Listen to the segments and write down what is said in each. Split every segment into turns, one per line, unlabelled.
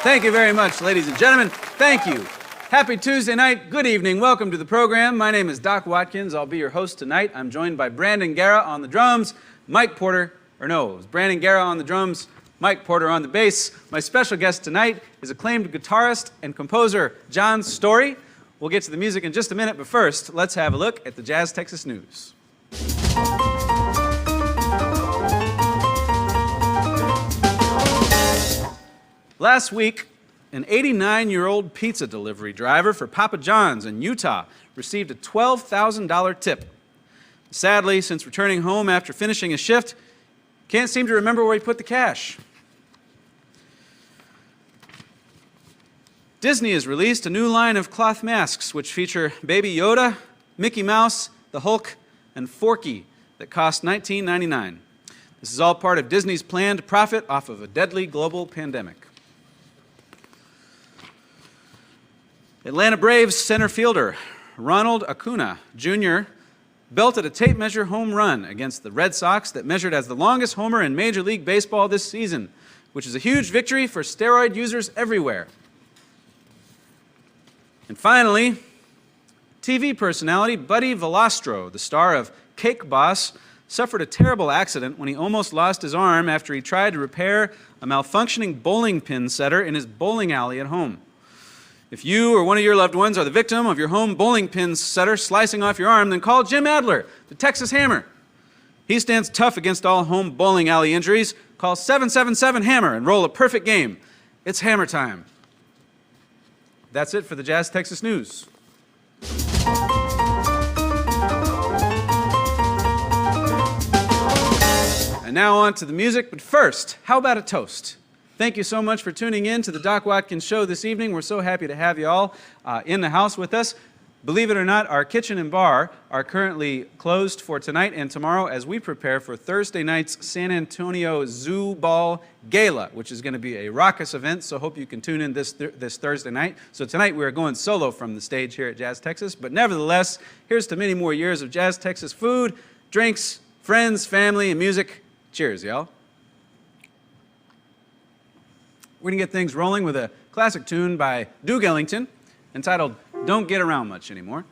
Thank you very much, ladies and gentlemen. Thank you. Happy Tuesday night. Good evening. Welcome to the program. My name is Doc Watkins. I'll be your host tonight. I'm joined by Brandon Guerra on the drums, Brandon Guerra on the drums, Mike Porter on the bass. My special guest tonight is acclaimed guitarist and composer John Storie. We'll get to the music in just a minute, but first, let's have a look at the Jazz Texas news. Last week, an 89-year-old pizza delivery driver for Papa John's in Utah received a $12,000 tip. Sadly, since returning home after finishing a shift, can't seem to remember where he put the cash. Disney has released a new line of cloth masks which feature Baby Yoda, Mickey Mouse, the Hulk, and Forky that cost $19.99. This is all part of Disney's plan to profit off of a deadly global pandemic. Atlanta Braves center fielder Ronald Acuna Jr. belted a tape measure home run against the Red Sox that measured as the longest homer in Major League Baseball this season, which is a huge victory for steroid users everywhere. And finally, TV personality Buddy Valastro, the star of Cake Boss, suffered a terrible accident when he almost lost his arm after he tried to repair a malfunctioning bowling pin setter in his bowling alley at home. If you or one of your loved ones are the victim of your home bowling pin setter slicing off your arm, then call Jim Adler, the Texas Hammer. He stands tough against all home bowling alley injuries. Call 777-HAMMER and roll a perfect game. It's hammer time. That's it for the Jazz Texas News. And now on to the music, but first, how about a toast? Thank you so much for tuning in to the Doc Watkins Show this evening. We're so happy to have you all in the house with us. Believe it or not, our kitchen and bar are currently closed for tonight and tomorrow as we prepare for Thursday night's San Antonio Zoo Ball Gala, which is going to be a raucous event, so hope you can tune in this Thursday night. So tonight we are going solo from the stage here at Jazz Texas, but nevertheless, here's to many more years of Jazz Texas food, drinks, friends, family, and music. Cheers, y'all. We're going to get things rolling with a classic tune by Duke Ellington entitled Don't Get Around Much Anymore.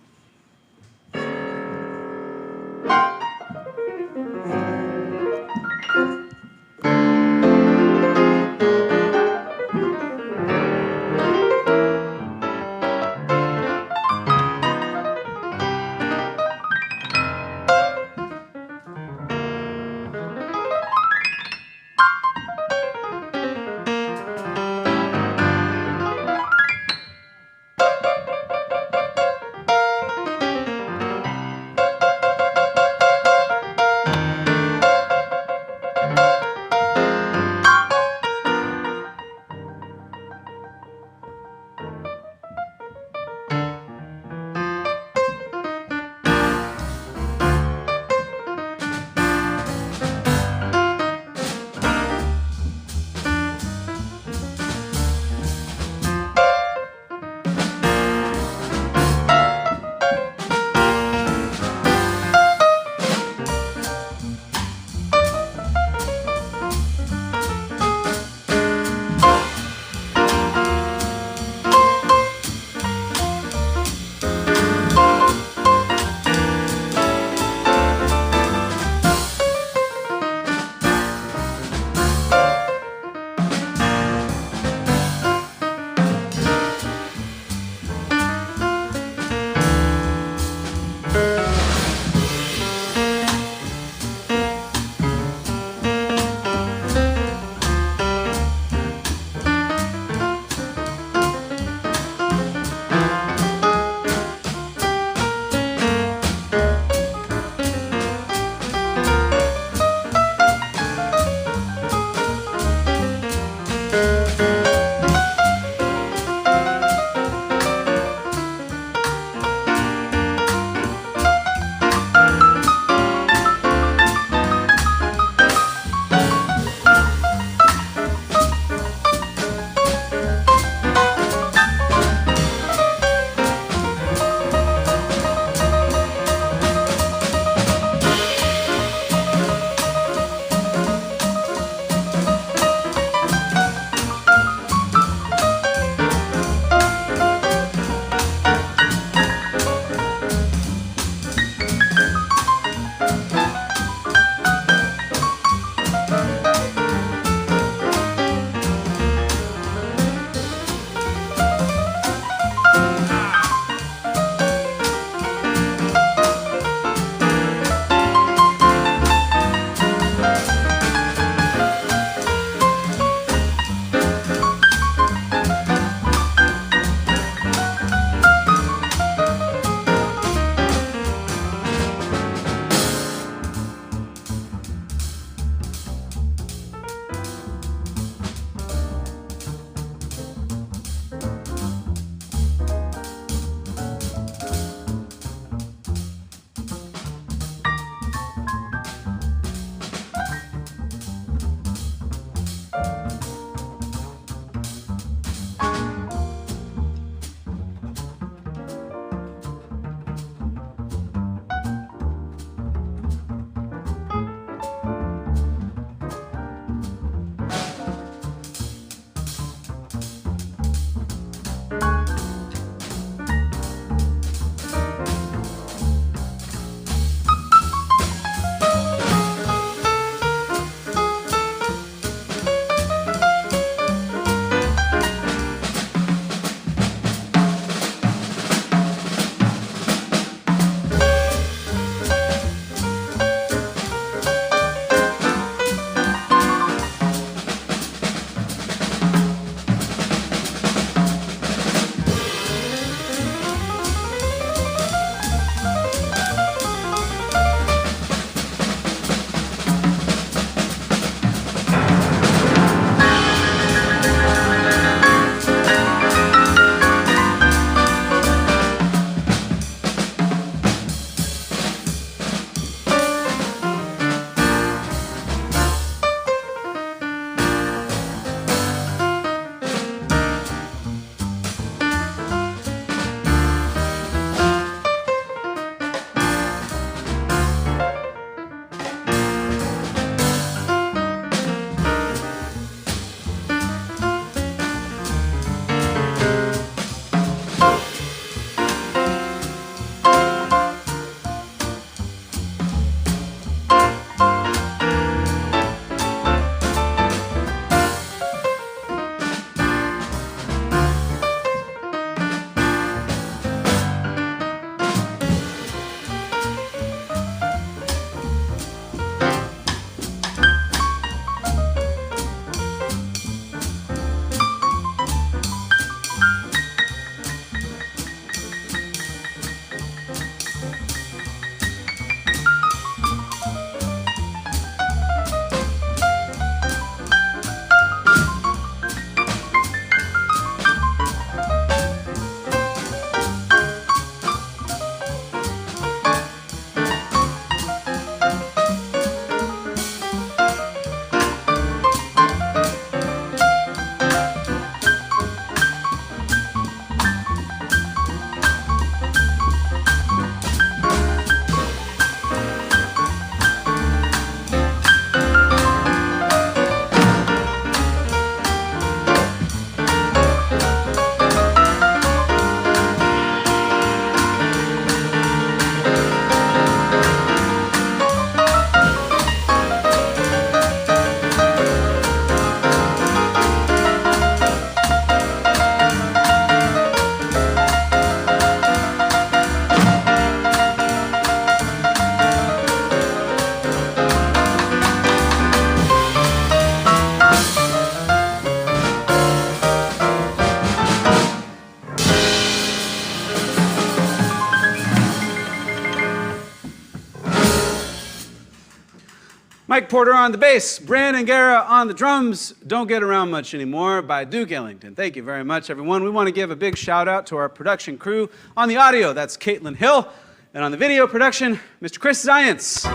Mike Porter on the bass, Brandon Guerra on the drums. Don't Get Around Much Anymore by Duke Ellington. Thank you very much, everyone. We want to give a big shout out to our production crew. On the audio, that's Caitlin Hill. And on the video production, Mr. Chris Science.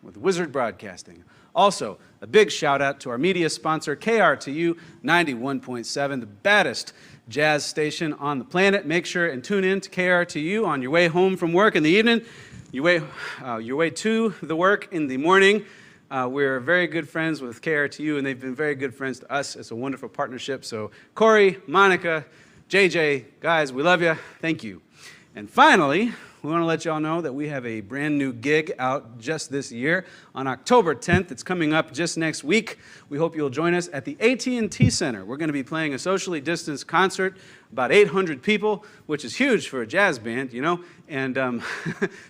With Wizard Broadcasting. Also, a big shout out to our media sponsor, KRTU 91.7, the baddest jazz station on the planet. Make sure and tune in to KRTU on your way home from work in the evening. Your way to the work in the morning. We're very good friends with KRTU, and they've been very good friends to us. It's a wonderful partnership. So Corey, Monica, JJ, guys, we love you. Thank you. And finally, we want to let you all know that we have a brand new gig out just this year on October 10th. It's coming up just next week. We hope you'll join us at the AT&T Center. We're going to be playing a socially distanced concert, about 800 people, which is huge for a jazz band, you know. And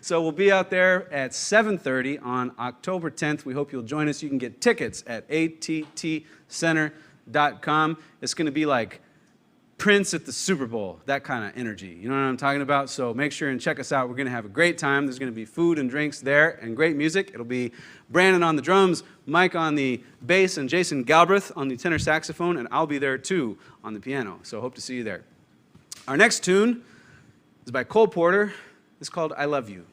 so we'll be out there at 7:30 on October 10th. We hope you'll join us. You can get tickets at attcenter.com. It's going to be like Prince at the Super Bowl, that kind of energy. You know what I'm talking about? So make sure and check us out. We're going to have a great time. There's going to be food and drinks there and great music. It'll be Brandon on the drums, Mike on the bass, and Jason Galbraith on the tenor saxophone, and I'll be there too on the piano. So hope to see you there. Our next tune is by Cole Porter. It's called I Love You.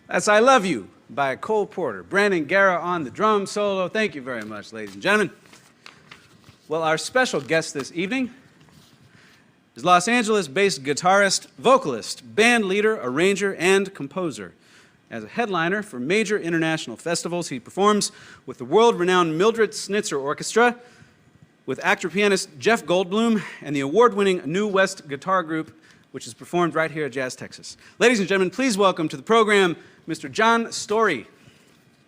That's I Love You by Cole Porter. Brandon Guerra on the drum solo. Thank you very much, ladies and gentlemen. Well, our special guest this evening is Los Angeles-based guitarist, vocalist, band leader, arranger, and composer. As a headliner for major international festivals, he performs with the world-renowned Mildred Snitzer Orchestra, with actor-pianist Jeff Goldblum, and the award-winning New West Guitar Group, which is performed right here at JazzTexas. Ladies and gentlemen, please welcome to the program Mr. John Storie.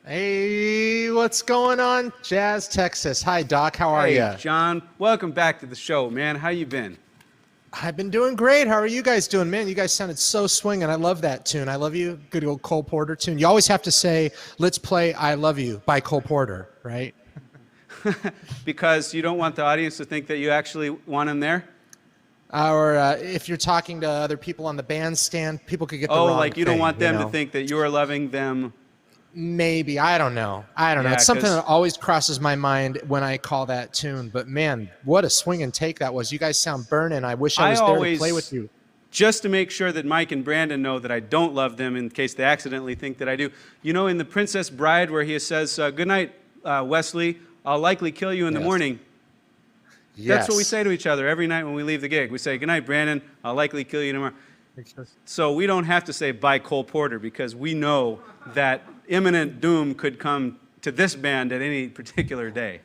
Hey, what's going on, JazzTexas? Hi, Doc. How are you?
Hey, John. Welcome back to the show, man. How you been?
I've been doing great. How are you guys doing? Man, you guys sounded so swinging. I love that tune. I love you. Good old Cole Porter tune. You always have to say, let's play I Love You by Cole Porter, right?
Because you don't want the audience to think that you actually want him there?
Or if you're talking to other people on the bandstand, people could get the wrong
like you
thing,
don't want them to think that you are loving them.
Maybe. I don't know.
Yeah,
It's something that always crosses my mind when I call that tune. But man, what a swing and take that was. You guys sound burning. I wish I was there to play with you.
Just to make sure that Mike and Brandon know that I don't love them in case they accidentally think that I do. You know, in The Princess Bride where he says, good night, Wesley, I'll likely kill you in the morning.
Yes.
That's what we say to each other every night when we leave the gig. We say, good night, Brandon, I'll likely kill you tomorrow. So we don't have to say bye Cole Porter because we know that imminent doom could come to this band at any particular day.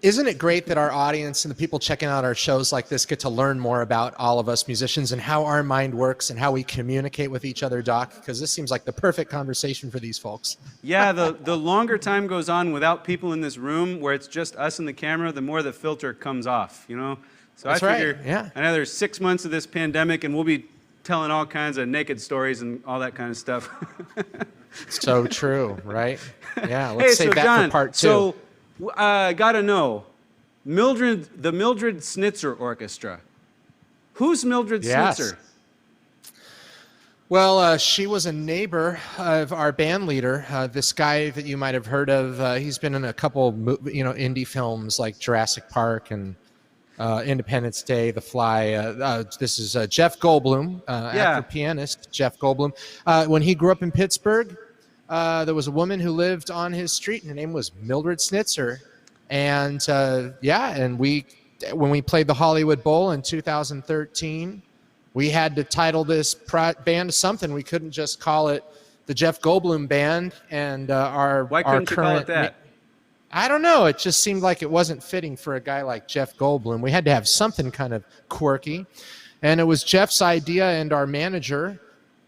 Isn't it great that our audience and the people checking out our shows like this get to learn more about all of us musicians and how our mind works and how we communicate with each other, Doc? Because this seems like the perfect conversation for these folks.
Yeah, the longer time goes on without people in this room where it's just us and the camera, the more the filter comes off, you know? So
That's
I figure
right. Yeah.
another 6 months of this pandemic and we'll be telling all kinds of naked stories and all that kind of stuff.
So true, right? Yeah, let's save that
John,
for part 2.
So, gotta know, the Mildred Snitzer Orchestra. Who's Mildred Snitzer?
Well, she was a neighbor of our band leader, this guy that you might have heard of. He's been in a couple, indie films like Jurassic Park and Independence Day, The Fly. This is Jeff Goldblum, actor pianist Jeff Goldblum. When he grew up in Pittsburgh, there was a woman who lived on his street, and her name was Mildred Snitzer. And when we played the Hollywood Bowl in 2013, we had to title this band something. We couldn't just call it the Jeff Goldblum Band. And
Why couldn't you call it that?
I don't know. It just seemed like it wasn't fitting for a guy like Jeff Goldblum. We had to have something kind of quirky. And it was Jeff's idea and our manager,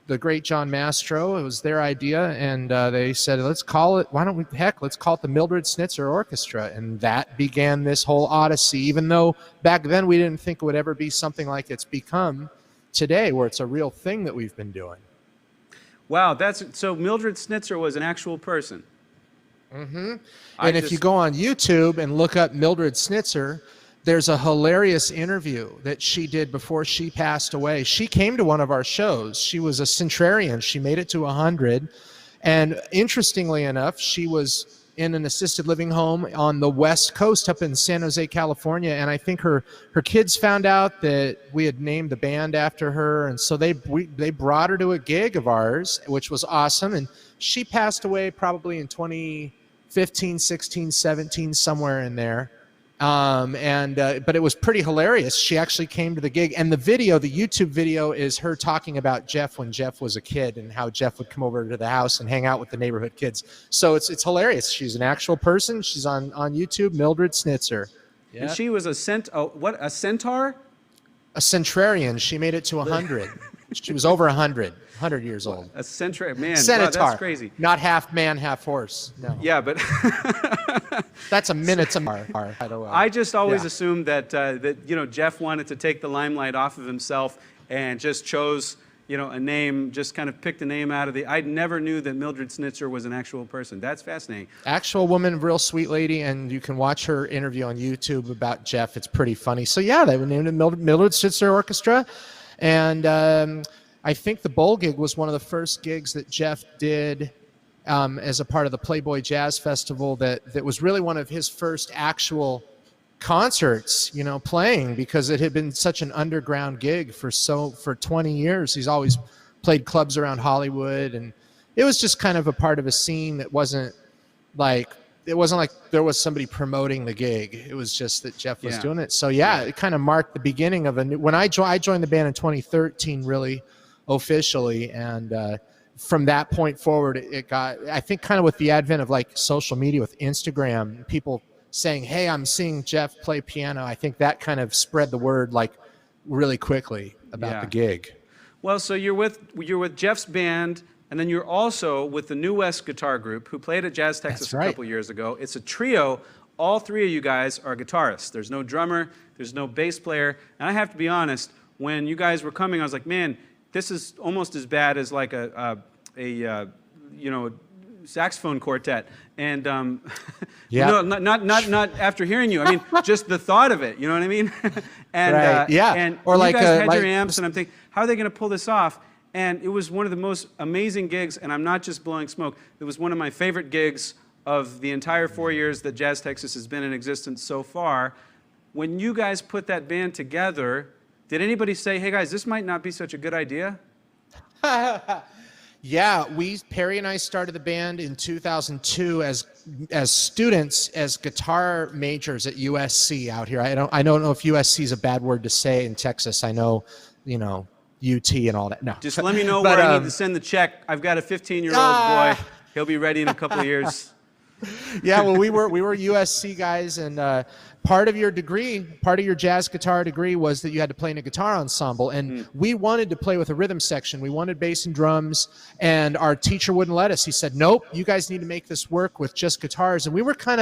the great John Mastro. It was their idea. And they said, let's call it the Mildred Snitzer Orchestra. And that began this whole odyssey, even though back then we didn't think it would ever be something like it's become today, where it's a real thing that we've been doing.
Wow, so Mildred Snitzer was an actual person.
Mm-hmm. And if you go on YouTube and look up Mildred Snitzer, there's a hilarious interview that she did before she passed away. She came to one of our shows. She was a centenarian. She made it to 100. And interestingly enough, she was in an assisted living home on the West Coast up in San Jose, California. And I think her kids found out that we had named the band after her. And so they brought her to a gig of ours, which was awesome. And she passed away probably in 2015, 16, 17, somewhere in there. But it was pretty hilarious. She actually came to the gig, and the YouTube video is her talking about Jeff when Jeff was a kid and how Jeff would come over to the house and hang out with the neighborhood kids. So it's hilarious. She's an actual person. She's on YouTube, Mildred Snitzer. Yep.
And she was a centaur?
A centenarian. She made it to 100. She was over 100 years old.
A centaur, man.
Centaur.
Wow, that's crazy.
Not half man, half horse. No.
Yeah, but
that's a minotaur.
I just always assumed that Jeff wanted to take the limelight off of himself and just chose a name, just kind of picked a name out of I never knew that Mildred Snitzer was an actual person. That's fascinating. Actual
woman, real sweet lady, and you can watch her interview on YouTube about Jeff. It's pretty funny. So yeah, they named it Mildred Snitzer Orchestra, and I think the Bowl gig was one of the first gigs that Jeff did as a part of the Playboy Jazz Festival. That was really one of his first actual concerts, playing, because it had been such an underground gig for 20 years. He's always played clubs around Hollywood and it was just kind of a part of a scene that wasn't like there was somebody promoting the gig. It was just that Jeff was doing it. So it kind of marked the beginning of a new. When I joined the band in 2013, really officially, and from that point forward, it got. I think kind of with the advent of like social media, with Instagram, people saying, "Hey, I'm seeing Jeff play piano." I think that kind of spread the word like really quickly about the gig.
Well, so you're with Jeff's band. And then you're also with the New West guitar group who played at JazzTexas a couple years ago. It's a trio. All three of you guys are guitarists. There's no drummer. There's no bass player. And I have to be honest, when you guys were coming, I was like, man, this is almost as bad as like a saxophone quartet. And no, not after hearing you. I mean, just the thought of it. You know what I mean? And and
or
you
like
guys had your amps, and I'm thinking, how are they going to pull this off? And it was one of the most amazing gigs, and I'm not just blowing smoke. It was one of my favorite gigs of the entire 4 years that JazzTexas has been in existence so far. When you guys put that band together, did anybody say, hey guys, this might not be such a good idea?
Yeah, Perry and I started the band in 2002 as students, as guitar majors at USC out here. I don't know if USC is a bad word to say in Texas. I know, UT and all that. No.
Just let me know where I need to send the check. I've got a 15-year-old boy. He'll be ready in a couple of years.
Yeah, well, we were USC guys, and part of your jazz guitar degree was that you had to play in a guitar ensemble, and we wanted to play with a rhythm section. We wanted bass and drums, and our teacher wouldn't let us. He said, nope, you guys need to make this work with just guitars. And we were kind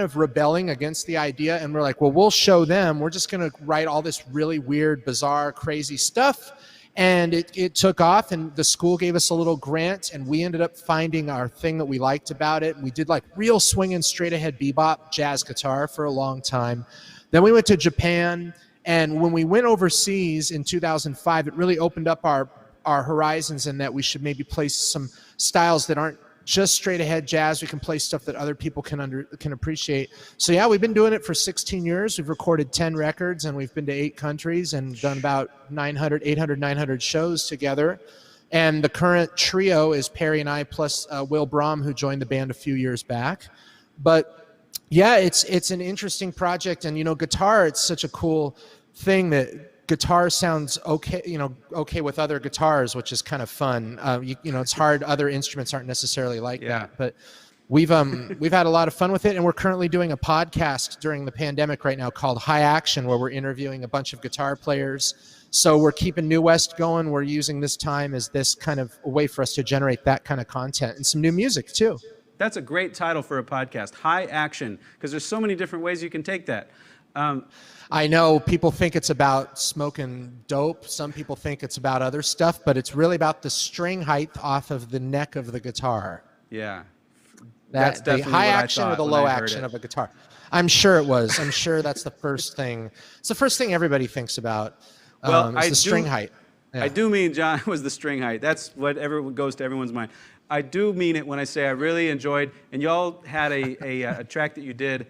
of rebelling against the idea, and we're like, well, we'll show them. We're just going to write all this really weird, bizarre, crazy stuff. And it took off, and the school gave us a little grant, and we ended up finding our thing that we liked about it. We did like real swinging, straight ahead bebop jazz guitar for a long time. Then we went to Japan, and when we went overseas in 2005, it really opened up our horizons, in that we should maybe play some styles that aren't just straight ahead jazz. We can play stuff that other people can appreciate. So yeah, we've been doing it for 16 years. We've recorded 10 records, and we've been to 8 countries and done about 900 shows together. And the current trio is Perry and I plus Will Brom, who joined the band a few years back. But yeah, it's an interesting project, and guitar, it's such a cool thing that guitar sounds okay with other guitars, which is kind of fun. It's hard. Other instruments aren't necessarily like that, but we've had a lot of fun with it, and we're currently doing a podcast during the pandemic right now called High Action, where we're interviewing a bunch of guitar players. So we're keeping New West going. We're using this time as this kind of a way for us to generate that kind of content and some new music too.
That's a great title for a podcast, High Action, because there's so many different ways you can take that.
I know people think it's about smoking dope. Some people think it's about other stuff, but it's really about the string height off of the neck of the guitar.
Yeah.
That's the high action or the low action of a guitar. I'm sure it was. I'm sure that's the first thing. It's the first thing everybody thinks about. It's the string height. Yeah.
I do mean, John, was the string height. That's what goes to everyone's mind. I do mean it when I say I really enjoyed, and y'all had a track that you did,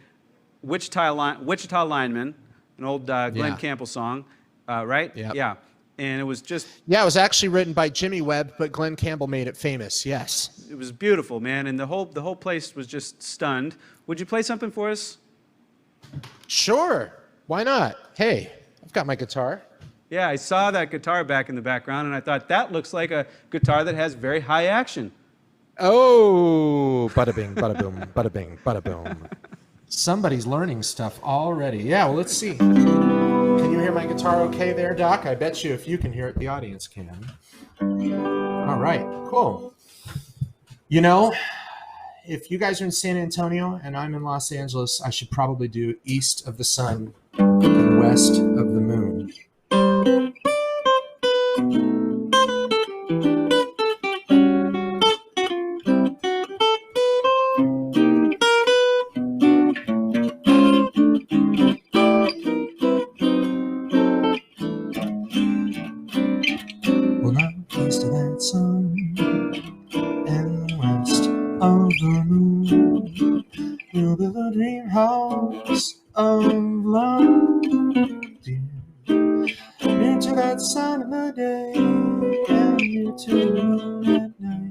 Wichita Lineman, an old Glenn Campbell song, right?
Yep.
Yeah. And it was just...
Yeah, it was actually written by Jimmy Webb, but Glenn Campbell made it famous, yes.
It was beautiful, man, and the whole place was just stunned. Would you play something for us?
Sure. Why not? Hey, I've got my guitar.
Yeah, I saw that guitar back in the background, and I thought, that looks like a guitar that has very high action.
Oh, bada bing, bada boom, bada bing, bada boom. Somebody's learning stuff already. Yeah, well, let's see. Can you hear my guitar okay there, Doc? I bet you if you can hear it, the audience can. All right, cool. If you guys are in San Antonio and I'm in Los Angeles, I should probably do East of the Sun and West of the Moon. East of that sun and west of the moon, we'll build a dream house of love, dear. Near to that sun in the day and near to the moon at night.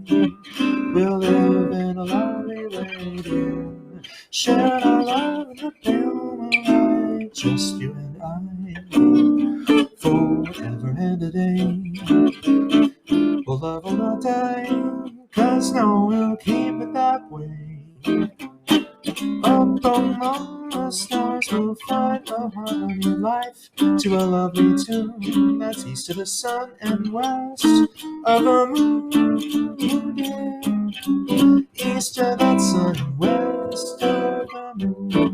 love will not die, 'cause no one will keep it that way. Up among the stars we'll find a harmony of life to a lovely tune that's east of the sun and west of the moon. East of that sun and west of the moon.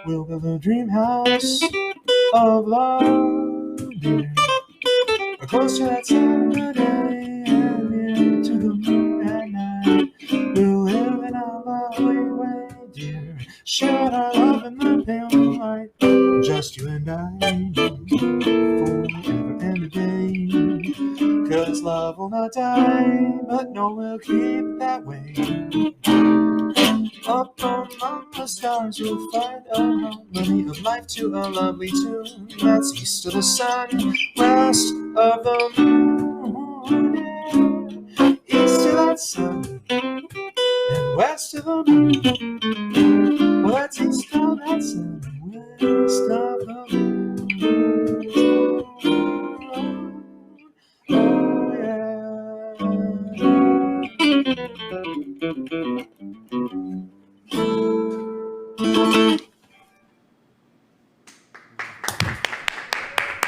We'll build a dream house of love, dear. Close to that sun by day and near to the moon at night. We'll live in our lovely way, dear. Share our love in the pale moonlight. Just you and I, forever and a day. 'Cause love will not die, but no, we'll keep it that way. Up among the stars you'll find a harmony of life to a lovely tune that's east of the sun, west of the moon. East of that sun and west of the moon. Well, that's east of that sun and west of the moon. Oh yeah.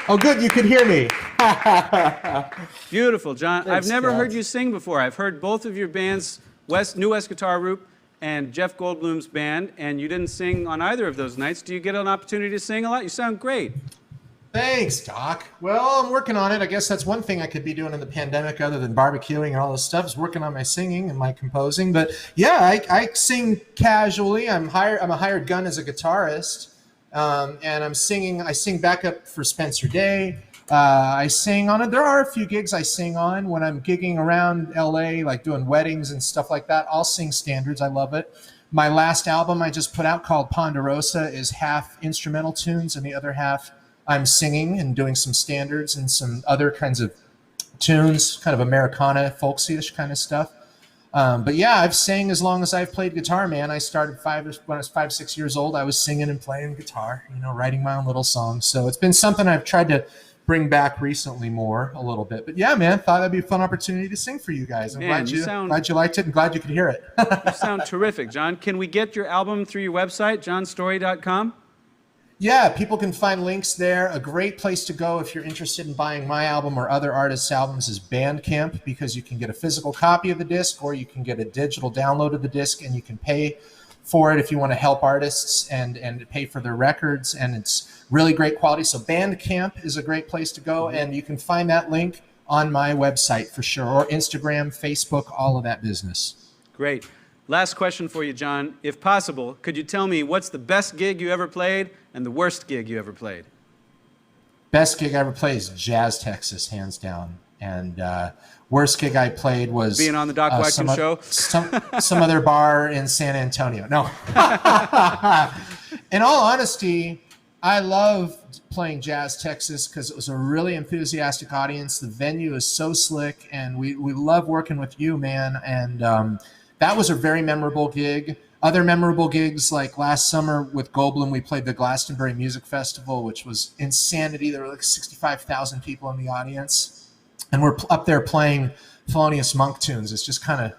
Oh, good, you could hear me.
Beautiful, John.
Thanks,
I've never
Scott.
heard you sing before. I've heard both of your bands, New West Guitar Group and Jeff Goldblum's band, and you didn't sing on either of those nights. Do you get an opportunity to sing a lot? You sound great.
Thanks, Doc. Well, I'm working on it. I guess that's one thing I could be doing in the pandemic other than barbecuing and all this stuff is working on my singing and my composing. But yeah, I sing casually. I'm a hired gun as a guitarist. And I sing backup for Spencer Day. There are a few gigs I sing on when I'm gigging around LA, like doing weddings and stuff like that. I'll sing standards. I love it. My last album I just put out called Ponderosa is half instrumental tunes and the other half I'm singing and doing some standards and some other kinds of tunes, kind of Americana, folksy-ish kind of stuff. But yeah, I've sang as long as I've played guitar, man. I started when I was 5, 6 years old. I was singing and playing guitar, writing my own little songs. So it's been something I've tried to bring back recently more a little bit. But yeah, man, thought that'd be a fun opportunity to sing for you guys. I'm glad you liked it and glad you could hear it.
You sound terrific, John. Can we get your album through your website, johnstorie.com?
Yeah, people can find links there. A great place to go if you're interested in buying my album or other artists' albums is Bandcamp, because you can get a physical copy of the disc or you can get a digital download of the disc, and you can pay for it if you want to help artists and pay for their records, and it's really great quality. So Bandcamp is a great place to go, and you can find that link on my website for sure, or Instagram, Facebook, all of that business.
Great. Last question for you, John. If possible, could you tell me what's the best gig you ever played and the worst gig you ever played?
Best gig I ever played is JazzTexas, hands down. And worst gig I played was
being on the Doc Watkins Show.
Some other bar in San Antonio. No. In all honesty, I loved playing JazzTexas because it was a really enthusiastic audience. The venue is so slick, and we love working with you, man. And that was a very memorable gig. Other memorable gigs, like last summer with Goldblum, we played the Glastonbury Music Festival, which was insanity. There were like 65,000 people in the audience, and we're up there playing Thelonious Monk tunes. It's just kind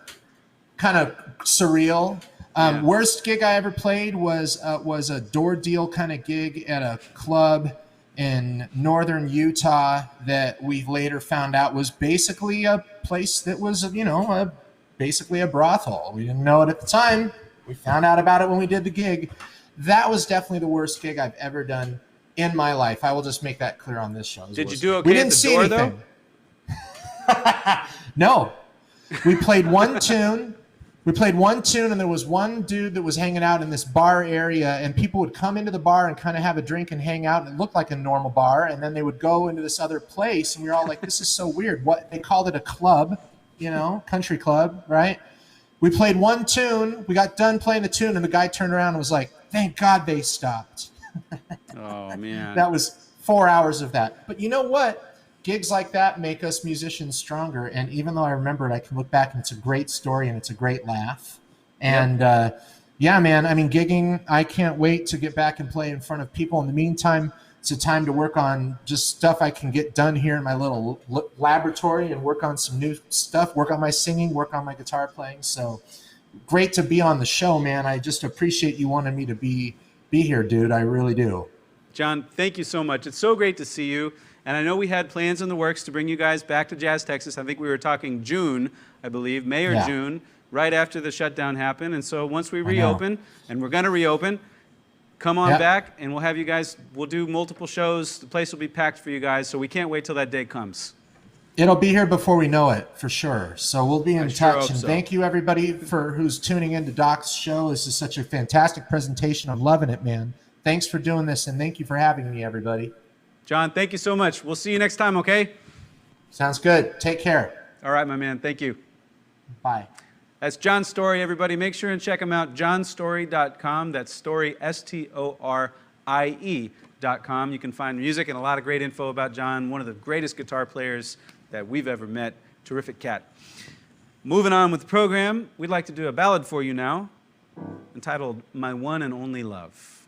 of surreal.
Yeah.
Worst gig I ever played was a door deal kind of gig at a club in northern Utah that we later found out was basically a place that was, basically a brothel. We didn't know it at the time. We found out about it when we did the gig. That was definitely the worst gig I've ever done in my life. I will just make that clear on this show.
Did you do okay
we didn't
at the
see
door,
anything. No. We played one tune. And there was one dude that was hanging out in this bar area, and people would come into the bar and kind of have a drink and hang out, and it looked like a normal bar, and then they would go into this other place, and we were all like, this is so weird. What they called it, a club, country club, right? We played one tune. We got done playing the tune, and the guy turned around and was like, thank God they stopped.
Oh, man.
That was 4 hours of that. But you know what? Gigs like that make us musicians stronger. And even though I remember it, I can look back and it's a great story and it's a great laugh. And yeah, man, I mean, gigging, I can't wait to get back and play in front of people. In the meantime, it's a time to work on just stuff I can get done here in my little laboratory and work on some new stuff, work on my singing, work on my guitar playing. So great to be on the show, man. I just appreciate you wanting me to be here, dude. I really do.
John, thank you so much. It's so great to see you. And I know we had plans in the works to bring you guys back to Jazz Texas. I think we were talking June, I believe, May or June, right after the shutdown happened. And so once we reopen, and we're going to reopen, come on back, and we'll have you guys, we'll do multiple shows. The place will be packed for you guys, so we can't wait till that day comes.
It'll be here before we know it, for sure. So we'll be in touch. And
so.
Thank you, everybody, for who's tuning in to Doc's show. This is such a fantastic presentation. I'm loving it, man. Thanks for doing this, and thank you for having me, everybody.
John, thank you so much. We'll see you next time, okay?
Sounds good. Take care.
All right, my man. Thank you.
Bye.
That's John Storie, everybody. Make sure and check him out, johnstorie.com. That's Storie, STORIE.com. You can find music and a lot of great info about John, one of the greatest guitar players that we've ever met. Terrific cat. Moving on with the program, we'd like to do a ballad for you now, entitled My One and Only Love.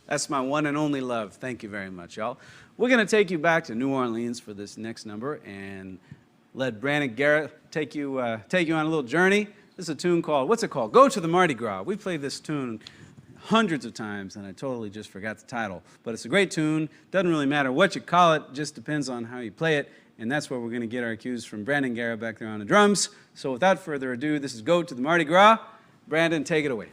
That's my one and only love. Thank you very much, y'all. We're going to take you back to New Orleans for this next number and let Brandon Guerra take you on a little journey. This is a tune called, what's it called? Go to the Mardi Gras. We played this tune hundreds of times, and I totally just forgot the title. But it's a great tune. Doesn't really matter what you call it, just depends on how you play it. And that's where we're going to get our cues from Brandon Guerra back there on the drums. So without further ado, this is Go to the Mardi Gras. Brandon, take it away.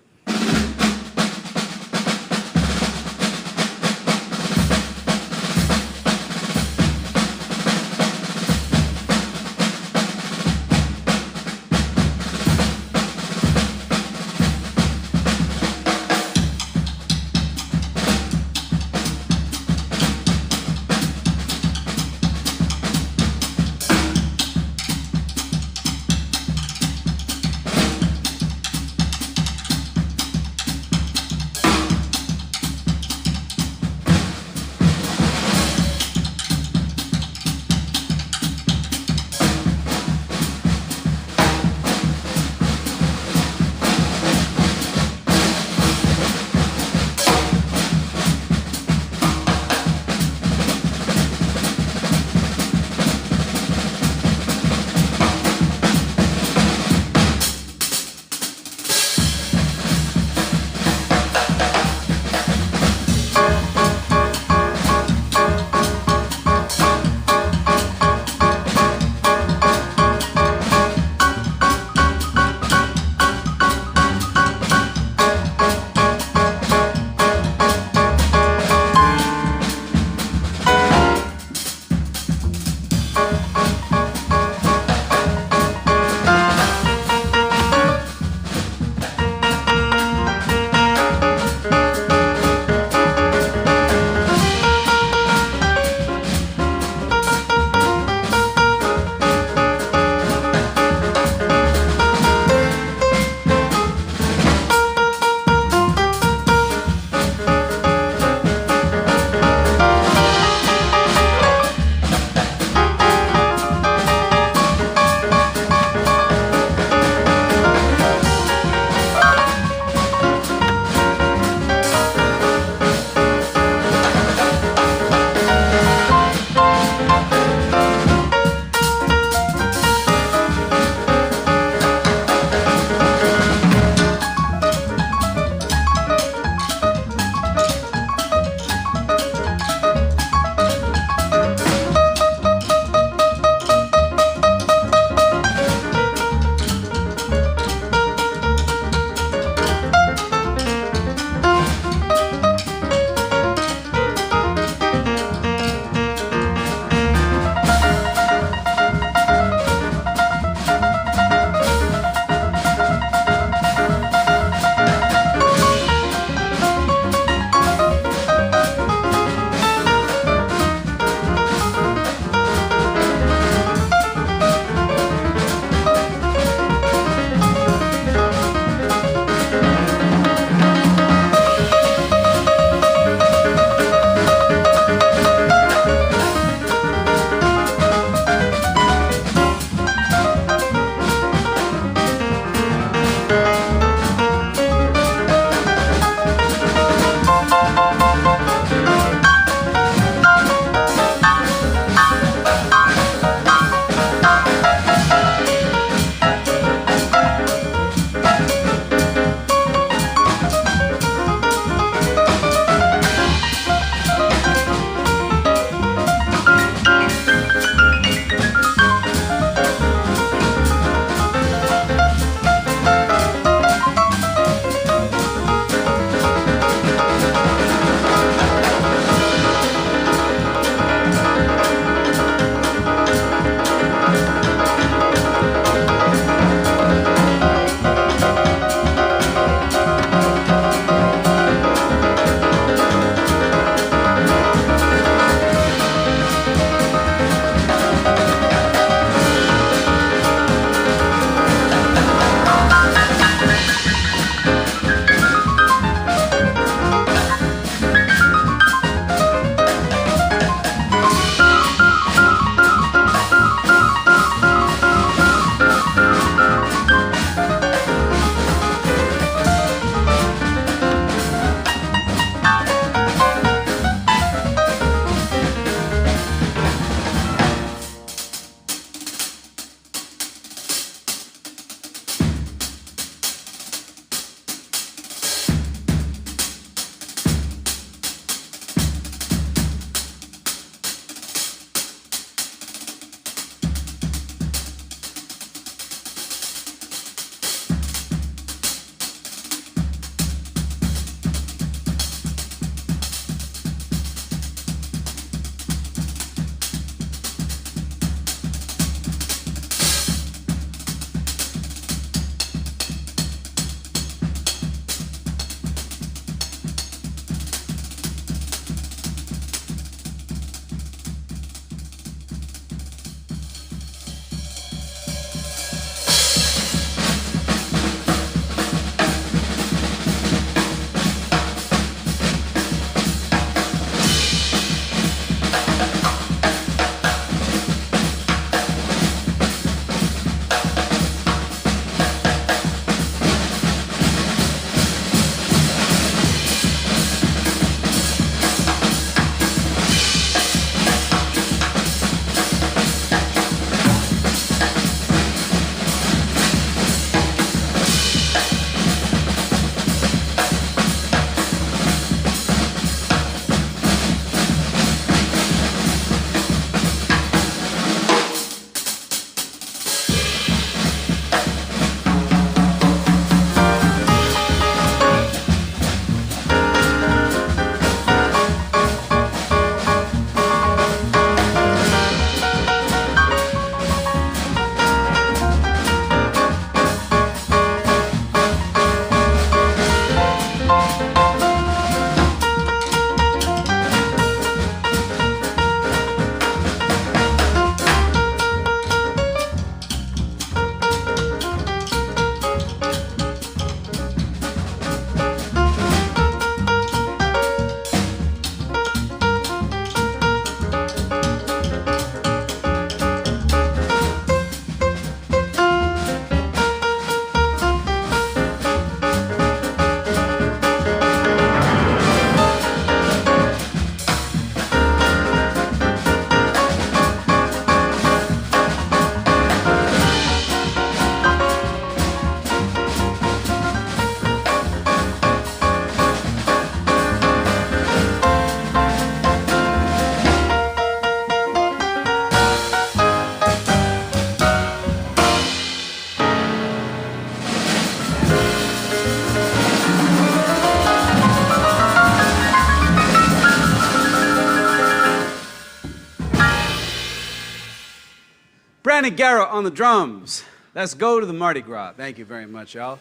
Brandon Guerra on the drums. Let's go to the Mardi Gras. Thank you very much, y'all.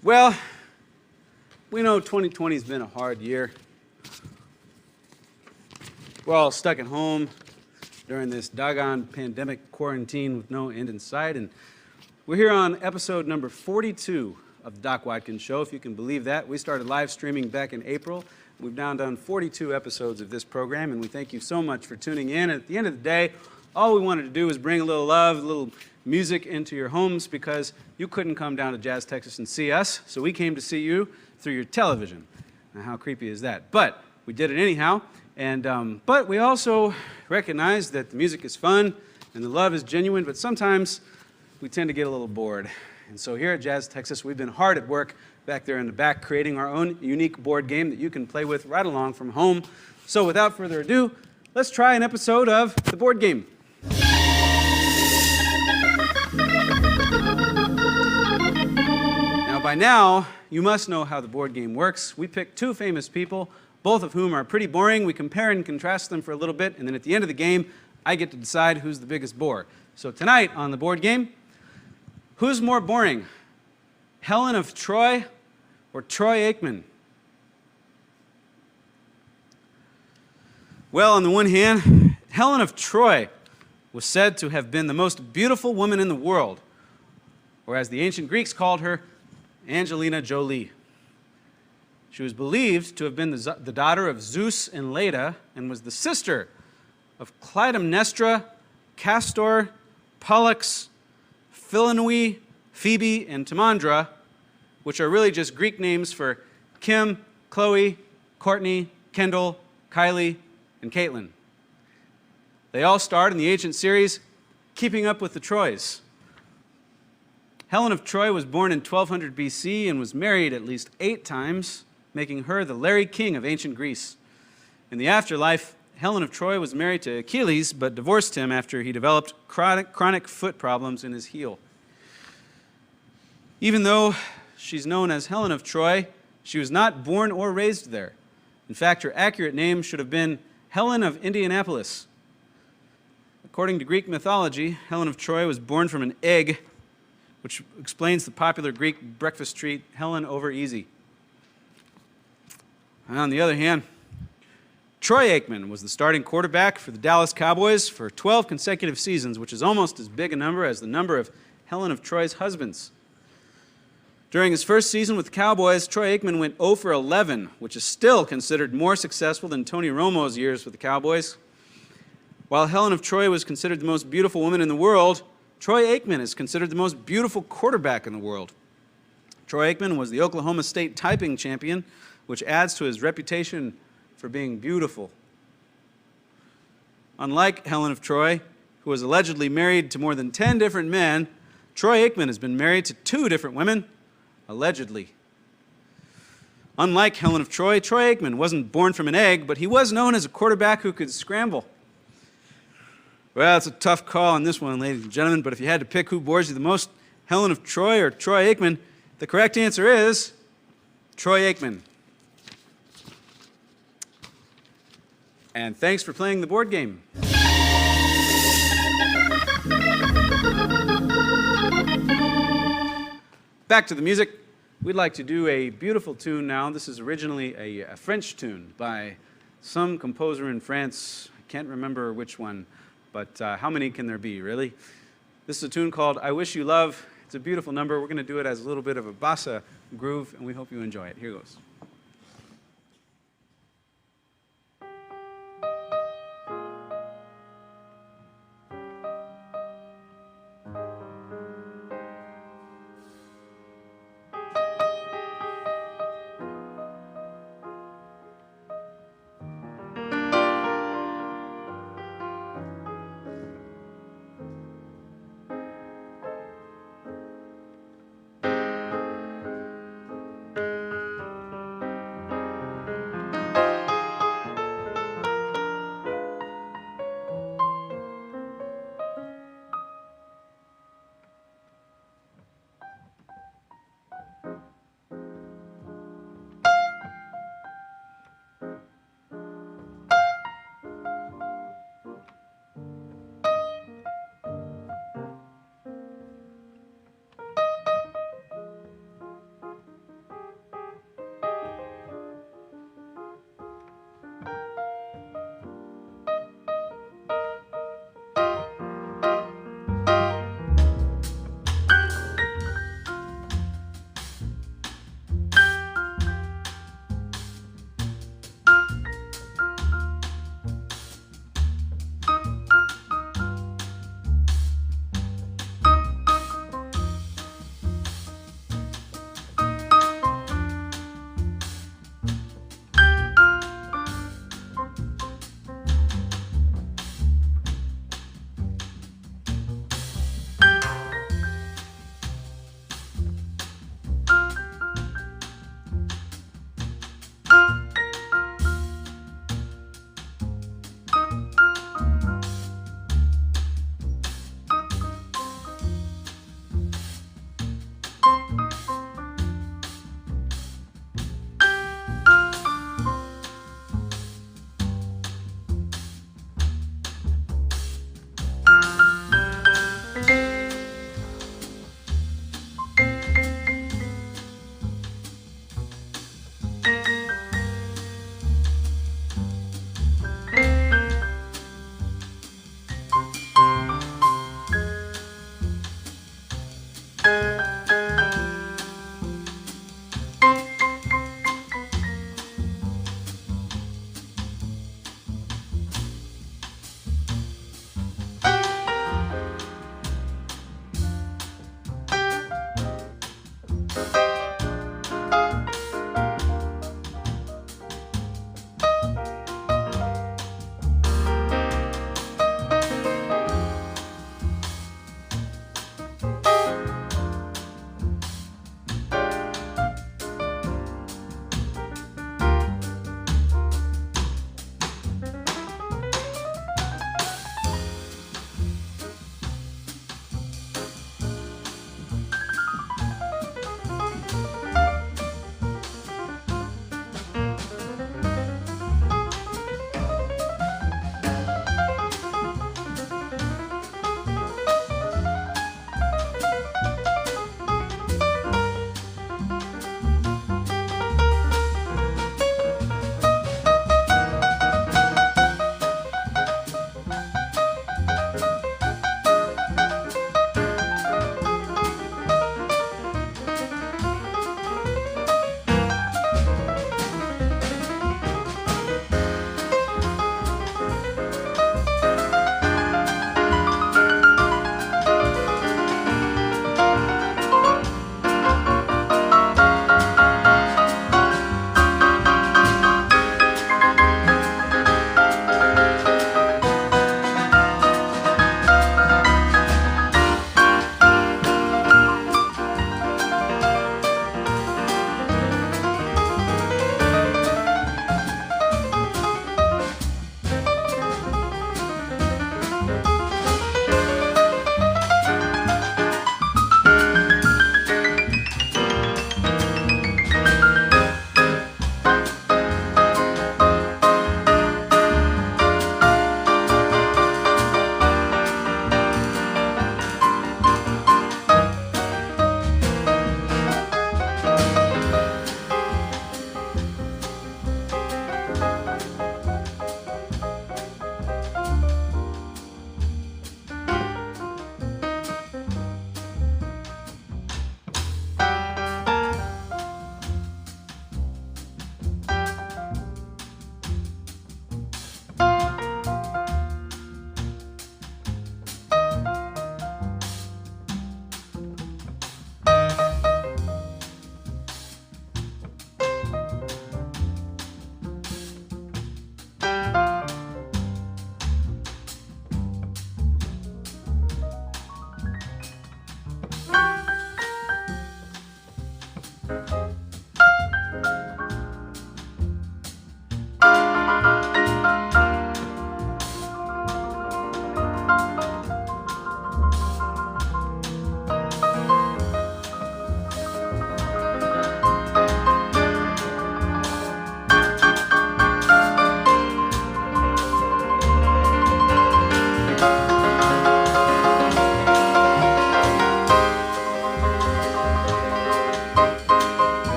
Well, we know 2020's been a hard year. We're all stuck at home during this doggone pandemic quarantine with no end in sight, and we're here on episode number 42 of the Doc Watkins Show, if you can believe that. We started live streaming back in April. We've now done 42 episodes of this program, and we thank you so much for tuning in. At the end of the day, all we wanted to do was bring a little love, a little music into your homes because you couldn't come down to Jazz Texas and see us, so we came to see you through your television. Now, how creepy is that? But we did it anyhow, and but we also recognize that the music is fun and the love is genuine, but sometimes we tend to get a little bored. And so here at Jazz Texas, we've been hard at work back there in the back creating our own unique board game that you can play with right along from home. So without further ado, let's try an episode of the board game. Now, by now, you must know how the board game works. We pick two famous people, both of whom are pretty boring. We compare and contrast them for a little bit, and then at the end of the game, I get to decide who's the biggest bore. So tonight on the board game, who's more boring, Helen of Troy or Troy Aikman? Well, on the one hand, Helen of Troy was said to have been the most beautiful woman in the world, or as the ancient Greeks called her, Angelina Jolie. She was believed to have been the daughter of Zeus and Leda and was the sister of Clytemnestra, Castor, Pollux, Philonoe, Phoebe, and Timandra, which are really just Greek names for Kim, Chloe, Courtney, Kendall, Kylie, and Caitlin. They all starred in the ancient series Keeping Up with the Troys. Helen of Troy was born in 1200 BC and was married at least 8 times, making her the Larry King of ancient Greece. In the afterlife, Helen of Troy was married to Achilles, but divorced him after he developed chronic foot problems in his heel. Even though she's known as Helen of Troy, she was not born or raised there. In fact, her accurate name should have been Helen of Indianapolis. According to Greek mythology, Helen of Troy was born from an egg, which explains the popular Greek breakfast treat, Helen over easy. And on the other hand, Troy Aikman was the starting quarterback for the Dallas Cowboys for 12 consecutive seasons, which is almost as big a number as the number of Helen of Troy's husbands. During his first season with the Cowboys, Troy Aikman went 0 for 11, which is still considered more successful than Tony Romo's years with the Cowboys. While Helen of Troy was considered the most beautiful woman in the world, Troy Aikman is considered the most beautiful quarterback in the world. Troy Aikman was the Oklahoma State typing champion, which adds to his reputation for being beautiful. Unlike Helen of Troy, who was allegedly married to more than 10 different men, Troy Aikman has been married to 2 different women, allegedly. Unlike Helen of Troy, Troy Aikman wasn't born from an egg, but he was known as a quarterback who could scramble. Well, it's a tough call on this one, ladies and gentlemen, but if you had to pick who bores you the most, Helen of Troy or Troy Aikman, the correct answer is Troy Aikman. And thanks for playing the board game. Back to the music. We'd like to do a beautiful tune now. This is originally a French tune by some composer in France. I can't remember which one, but how many can there be, really? This is a tune called I Wish You Love. It's a beautiful number. We're going to do it as a little bit of a bossa groove, and we hope you enjoy it. Here goes.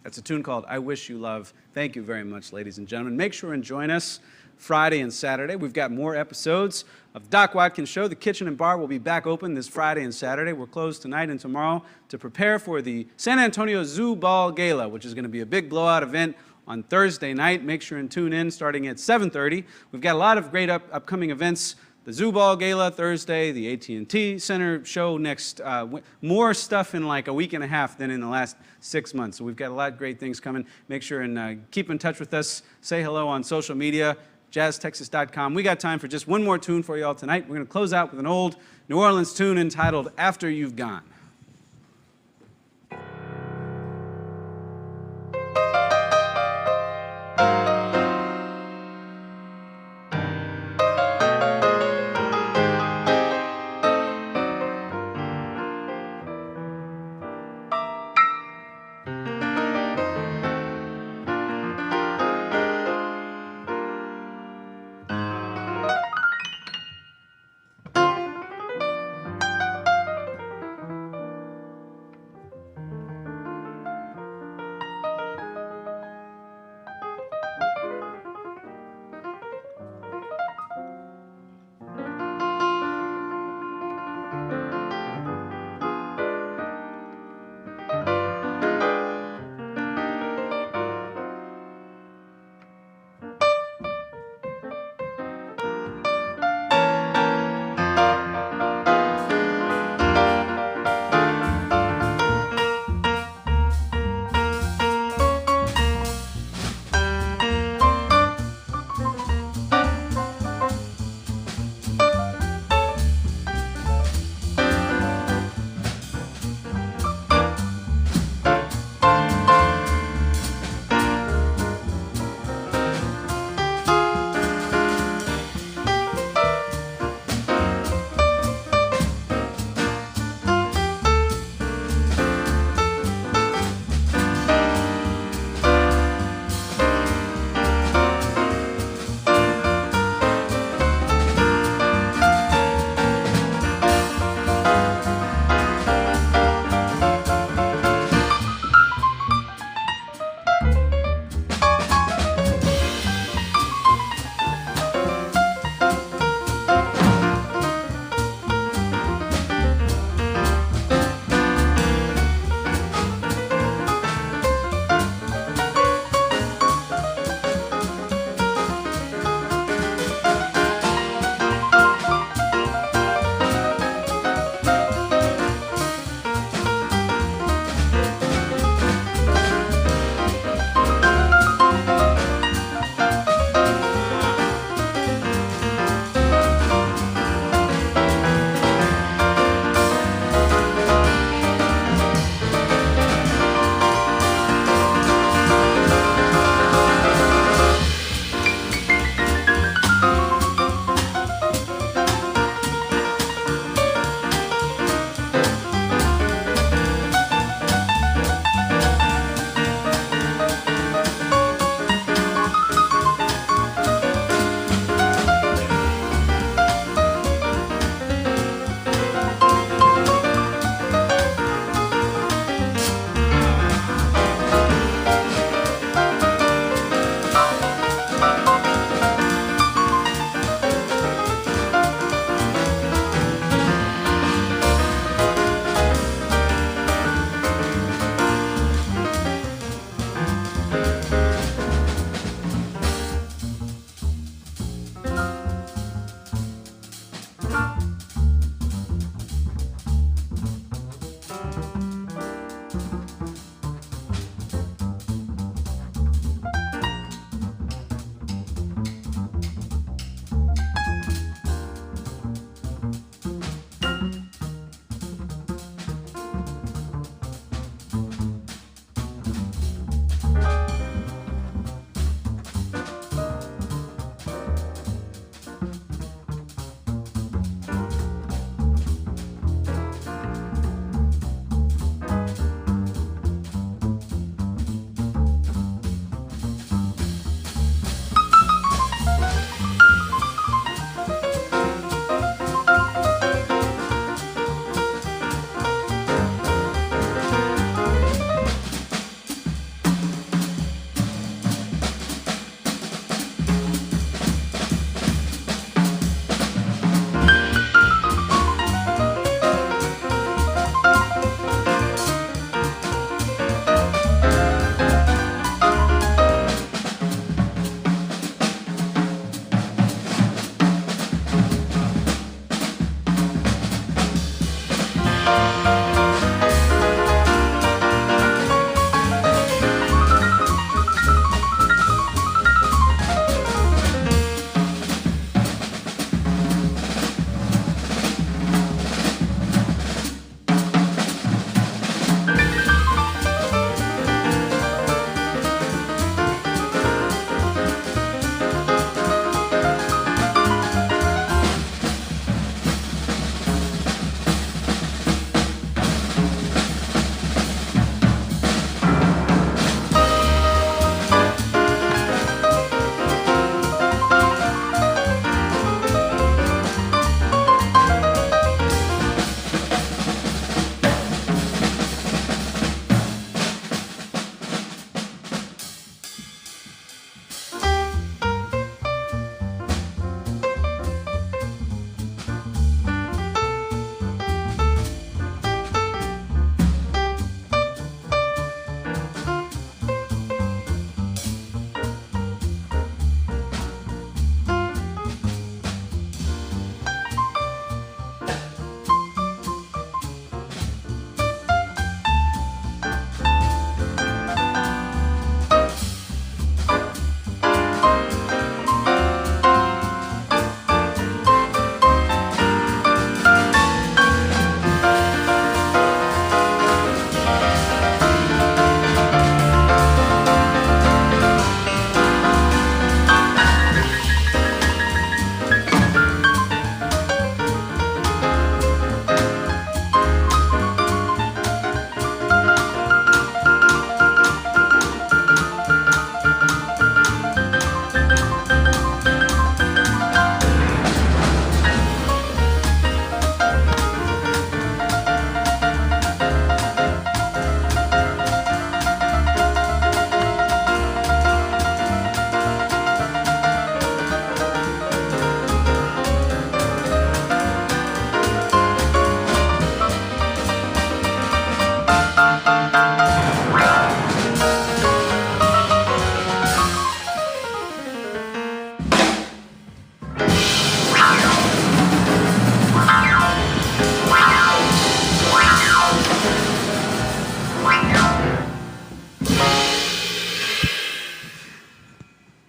That's a tune called I Wish You Love. Thank you very much, ladies and gentlemen. Make sure and join us Friday and Saturday. We've got more episodes of Doc Watkins Show. The kitchen and bar will be back open this Friday and Saturday. We're closed tonight and tomorrow to prepare for the San Antonio Zoo Ball Gala, which is going to be a big blowout event on Thursday night. Make sure and tune in starting at 7:30. We've got a lot of great upcoming events. The Zoo Ball Gala Thursday, the AT&T Center show next, more stuff in like a week and a half than in the last 6 months. So we've got a lot of great things coming. Make sure and keep in touch with us. Say hello on social media, JazzTexas.com. We got time for just one more tune for you all tonight. We're going to close out with an old New Orleans tune entitled After You've Gone.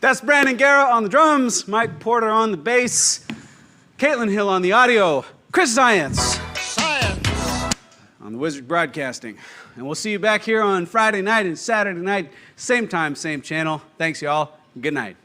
That's Brandon Guerra on the drums, Mike Porter on the bass, Caitlin Hill on the audio, Chris Science on the Wizard Broadcasting. And we'll see you back here on Friday night and Saturday night, same time, same channel. Thanks, y'all. Good night.